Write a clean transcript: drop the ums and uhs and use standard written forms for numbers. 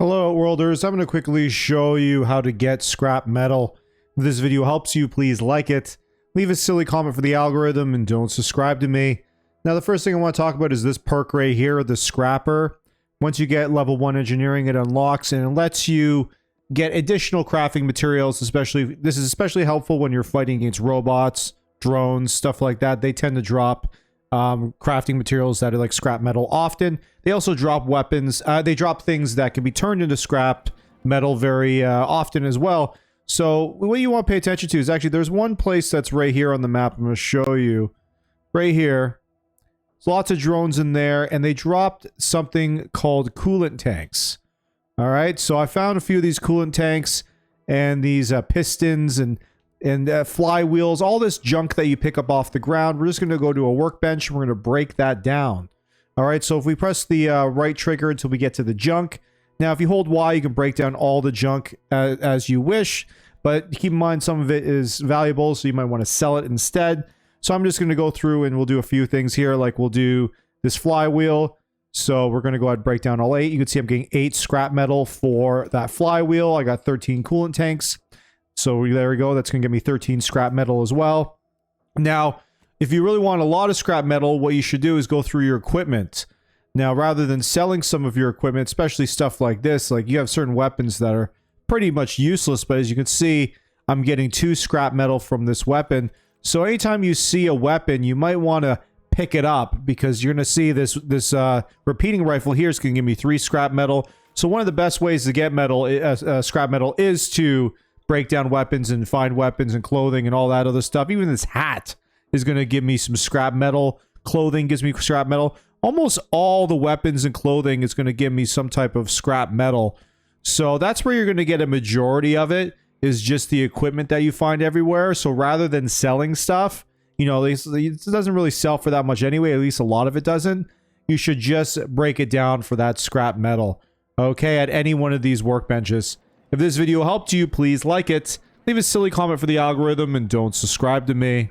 Hello worlders, I'm going to quickly show you how to get scrap metal. If this video helps you, please like it, leave a silly comment for the algorithm, and don't subscribe to me. Now the first thing I want to talk about is this perk right here, the Scrapper. Once you get level 1 engineering, it unlocks and it lets you get additional crafting materials. This is especially helpful when you're fighting against robots, drones, stuff like that. They tend to drop crafting materials that are like scrap metal often. They also drop weapons. They drop things that can be turned into scrap metal very often as well. So what you want to pay attention to is actually there's one place that's right here on the map. I'm going to show you right here. There's lots of drones in there, and they dropped something called coolant tanks. All right, so I found a few of these coolant tanks and these pistons and flywheels, all this junk that you pick up off the ground. We're just going to go to a workbench and we're going to break that down. All right, so if we press the right trigger until we get to the junk. Now, if you hold Y, you can break down all the junk as you wish, but keep in mind some of it is valuable, so you might want to sell it instead. So I'm just going to go through and we'll do a few things here, like we'll do this flywheel. So we're going to go ahead and break down all 8. You can see I'm getting 8 scrap metal for that flywheel. I got 13 coolant tanks. So there we go. That's going to give me 13 scrap metal as well. Now, if you really want a lot of scrap metal, what you should do is go through your equipment. Now, rather than selling some of your equipment, especially stuff like this, like you have certain weapons that are pretty much useless, but as you can see, I'm getting 2 scrap metal from this weapon. So anytime you see a weapon, you might want to pick it up because you're going to see this repeating rifle here is going to give me 3 scrap metal. So one of the best ways to get metal, scrap metal, is to break down weapons and find weapons and clothing and all that other stuff. Even this hat is going to give me some scrap metal. Clothing gives me scrap metal. Almost all the weapons and clothing is going to give me some type of scrap metal. So that's where you're going to get a majority of it, is just the equipment that you find everywhere. So rather than selling stuff, you know, it doesn't really sell for that much anyway. At least a lot of it doesn't. You should just break it down for that scrap metal, okay, at any one of these workbenches. If this video helped you, please like it, leave a silly comment for the algorithm, and don't subscribe to me.